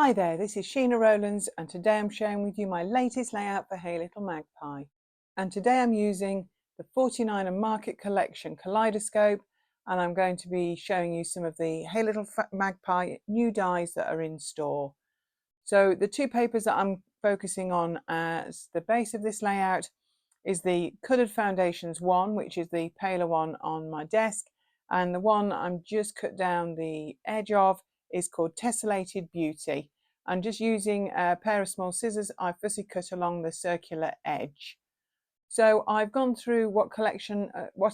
Hi there, this is Sheena Rowlands and today I'm sharing with you my latest layout for Hey Little Magpie. And today I'm using the 49 and Market Collection Kaleidoscope, and I'm going to be showing you some of the Hey Little Magpie new dies that are in store. So the two papers that I'm focusing on as the base of this layout is the Coloured Foundations one, which is the paler one on my desk, and the one I'm just cut down the edge of is called Tessellated Beauty. I'm just using a pair of small scissors. I fussy cut along the circular edge. So I've gone through what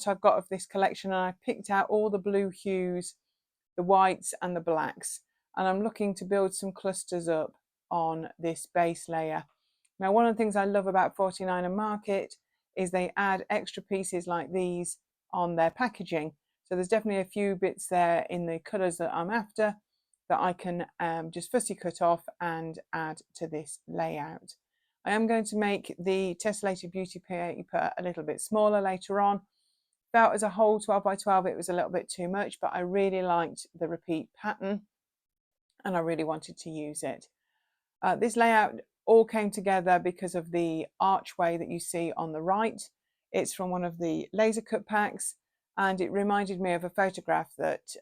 I've got of this collection, and I've picked out all the blue hues, the whites and the blacks, and I'm looking to build some clusters up on this base layer. Now, one of the things I love about 49 and Market is they add extra pieces like these on their packaging. So there's definitely a few bits there in the colours that I'm after that I can just fussy cut off and add to this layout. I am going to make the Tessellated Beauty paper a little bit smaller later on. Felt as a whole 12 by 12 it was a little bit too much, but I really liked the repeat pattern and I really wanted to use it. This layout all came together because of the archway that you see on the right. It's from one of the laser cut packs, and it reminded me of a photograph that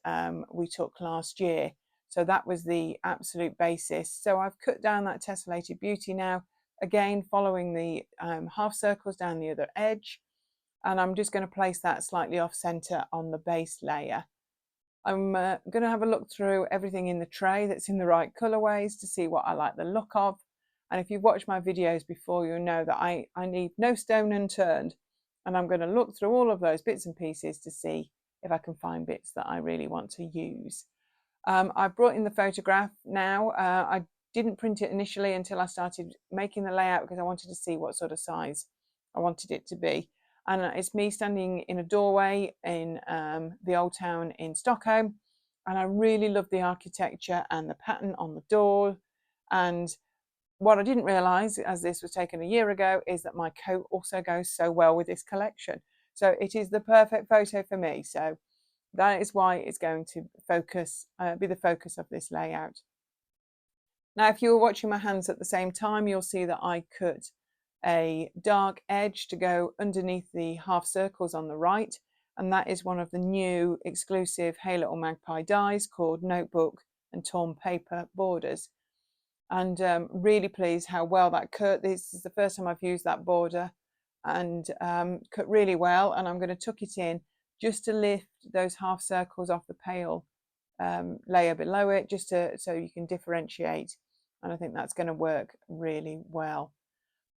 we took last year. So that was the absolute basis. So I've cut down that Tessellated Beauty now, again following the half circles down the other edge, and I'm just going to place that slightly off center on the base layer. I'm going to have a look through everything in the tray that's in the right colorways to see what I like the look of. And if you've watched my videos before, you'll know that I leave no stone unturned, and I'm going to look through all of those bits and pieces to see if I can find bits that I really want to use. I brought in the photograph now. I didn't print it initially until I started making the layout because I wanted to see what sort of size I wanted it to be. And it's me standing in a doorway in the old town in Stockholm, and I really love the architecture and the pattern on the door. And what I didn't realise, as this was taken a year ago, is that my coat also goes so well with this collection. So it is the perfect photo for me. So that is why it's going to be the focus of this layout. Now, if you were watching my hands at the same time, you'll see that I cut a dark edge to go underneath the half circles on the right, and that is one of the new exclusive Hey Little Magpie dies called Notebook and Torn Paper Borders. And really pleased how well that cut. This is the first time I've used that border, and cut really well. And I'm going to tuck it in just to lift those half circles off the pale layer below it, just so you can differentiate. And I think that's going to work really well.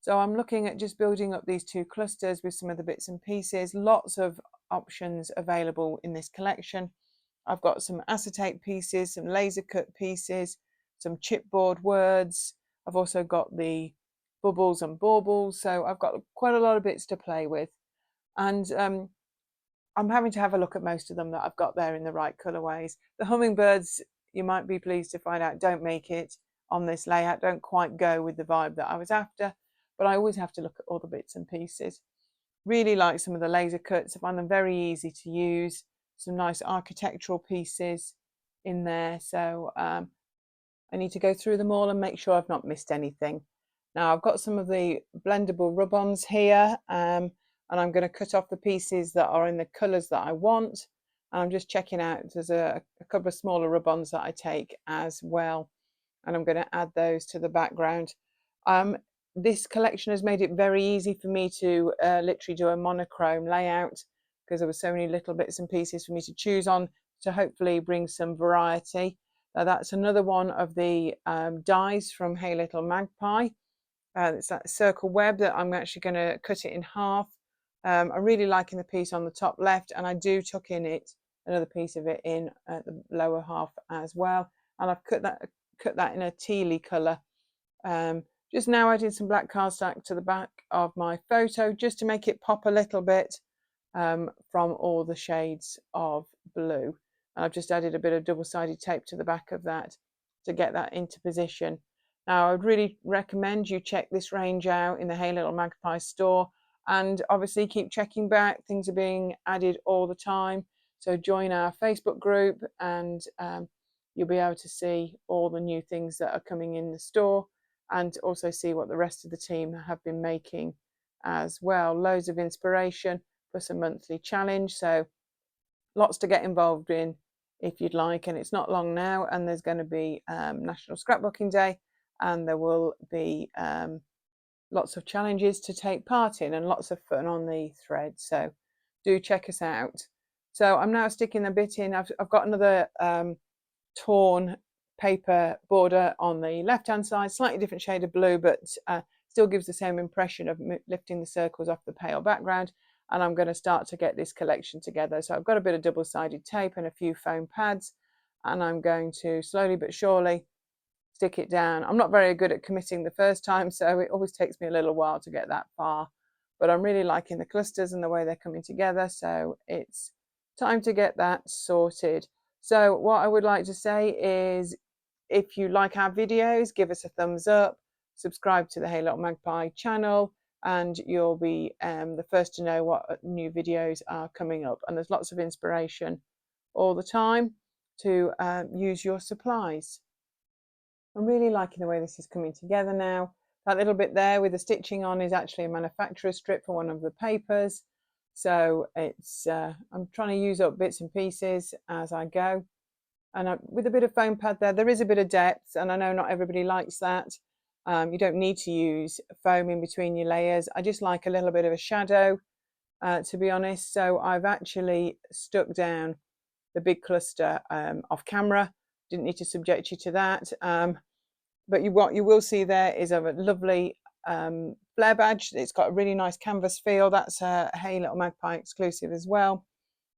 So I'm looking at just building up these two clusters with some of the bits and pieces. Lots of options available in this collection. I've got some acetate pieces, some laser cut pieces, some chipboard words. I've also got the bubbles and baubles. So I've got quite a lot of bits to play with. And I'm having to have a look at most of them that I've got there in the right colorways. The hummingbirds, you might be pleased to find out, don't make it on this layout, don't quite go with the vibe that I was after, but I always have to look at all the bits and pieces. Really like some of the laser cuts. I find them very easy to use. Some nice architectural pieces in there. So I need to go through them all and make sure I've not missed anything. Now I've got some of the blendable rub-ons here, and I'm going to cut off the pieces that are in the colours that I want. And I'm just checking out, there's a couple of smaller rub-ons that I take as well, and I'm going to add those to the background. This collection has made it very easy for me to literally do a monochrome layout, because there were so many little bits and pieces for me to choose on, to hopefully bring some variety. That's another one of the dies from Hey Little Magpie. It's that circle web that I'm actually going to cut it in half. I'm really liking the piece on the top left, and I do tuck in another piece of it in at the lower half as well. And I've cut that in a tealy colour. Just now adding some black cardstock to the back of my photo just to make it pop a little bit from all the shades of blue. And I've just added a bit of double-sided tape to the back of that to get that into position. Now, I would really recommend you check this range out in the Hey Little Magpie store, and obviously keep checking back. Things are being added all the time. So join our Facebook group and you'll be able to see all the new things that are coming in the store, and also see what the rest of the team have been making as well. Loads of inspiration, plus a monthly challenge, so lots to get involved in if you'd like. And it's not long now, and there's going to be National Scrapbooking Day, and there will be lots of challenges to take part in and lots of fun on the thread, so do check us out. So I'm now sticking a bit in. I've got another torn paper border on the left hand side, slightly different shade of blue, but still gives the same impression of lifting the circles off the pale background. And I'm going to start to get this collection together. So I've got a bit of double-sided tape and a few foam pads, and I'm going to slowly but surely stick it down. I'm not very good at committing the first time, so it always takes me a little while to get that far, but I'm really liking the clusters and the way they're coming together, so it's time to get that sorted. So what I would like to say is, if you like our videos, give us a thumbs up, subscribe to the Hey Little Magpie channel, and you'll be the first to know what new videos are coming up. And there's lots of inspiration all the time to use your supplies. I'm really liking the way this is coming together now. That little bit there with the stitching on is actually a manufacturer's strip for one of the papers. So it's I'm trying to use up bits and pieces as I go. And with a bit of foam pad there is a bit of depth, and I know not everybody likes that. You don't need to use foam in between your layers. I just like a little bit of a shadow, to be honest. So I've actually stuck down the big cluster off camera. Didn't need to subject you to that. But what you will see there is a lovely flare badge. It's got a really nice canvas feel. That's a Hey Little Magpie exclusive as well,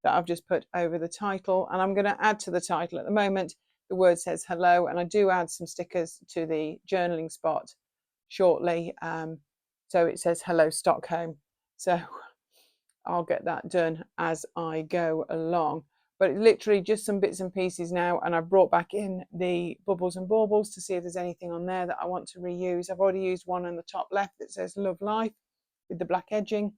that I've just put over the title. And I'm going to add to the title at the moment. The word says hello, and I do add some stickers to the journaling spot shortly. So it says hello Stockholm. So I'll get that done as I go along. But it's literally just some bits and pieces now, and I've brought back in the bubbles and baubles to see if there's anything on there that I want to reuse. I've already used one on the top left that says Love Life with the black edging.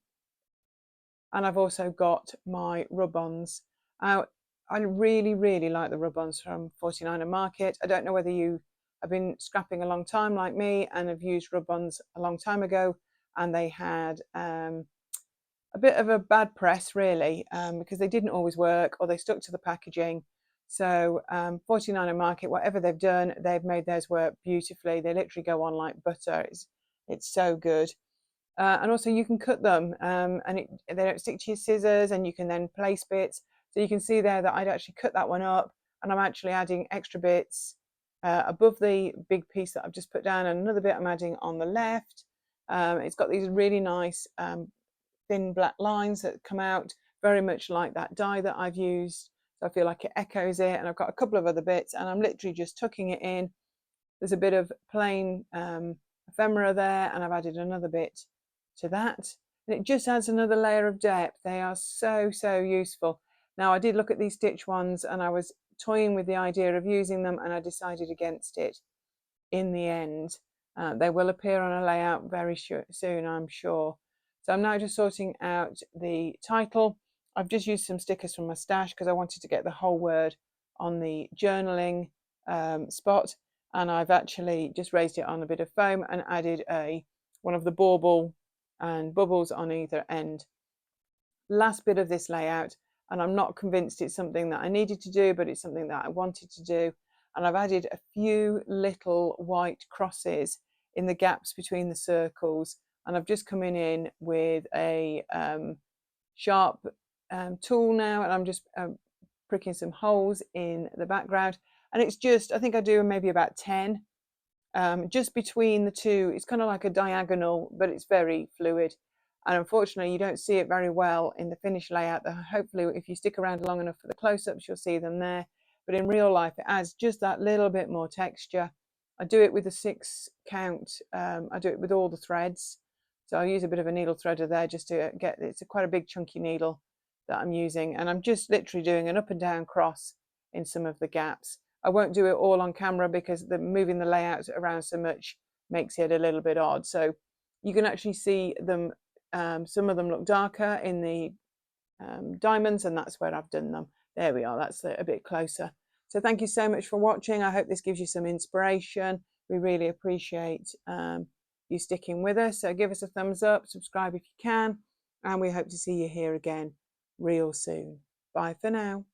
And I've also got my rub-ons. I really, really like the rub-ons from 49 Market. I don't know whether you have been scrapping a long time like me and have used rub-ons a long time ago, and they had a bit of a bad press really, because they didn't always work, or they stuck to the packaging. So 49 Market, whatever they've done, they've made theirs work beautifully. They literally go on like butter. It's so good. And also you can cut them, and they don't stick to your scissors, and you can then place bits. So you can see there that I'd actually cut that one up, and I'm actually adding extra bits above the big piece that I've just put down, and another bit I'm adding on the left. It's got these really nice thin black lines that come out, very much like that die that I've used. So I feel like it echoes it, and I've got a couple of other bits, and I'm literally just tucking it in. There's a bit of plain ephemera there, and I've added another bit to that, and it just adds another layer of depth. They are so useful. Now I did look at these stitch ones, and I was toying with the idea of using them, and I decided against it in the end. They will appear on a layout very soon, I'm sure. So I'm now just sorting out the title. I've just used some stickers from my stash because I wanted to get the whole word on the journaling spot, and I've actually just raised it on a bit of foam and added one of the bauble and bubbles on either end. Last bit of this layout, and I'm not convinced it's something that I needed to do, but it's something that I wanted to do. And I've added a few little white crosses in the gaps between the circles, and I've just come in with a sharp tool now, and I'm just pricking some holes in the background. And it's just, I think I do maybe about 10 just between the two. It's kind of like a diagonal, but it's very fluid, and unfortunately you don't see it very well in the finished layout. Hopefully if you stick around long enough for the close-ups, you'll see them there, but in real life it adds just that little bit more texture. I do it with a 6 count. I do it with all the threads, so I'll use a bit of a needle threader there just to get, it's quite a big chunky needle that I'm using, and I'm just literally doing an up and down cross in some of the gaps. I won't do it all on camera because moving the layout around so much makes it a little bit odd. So you can actually see them, some of them look darker in the diamonds, and that's where I've done them. There we are, that's a bit closer. So thank you so much for watching. I hope this gives you some inspiration. We really appreciate you sticking with us. So give us a thumbs up, subscribe if you can, and we hope to see you here again real soon. Bye for now.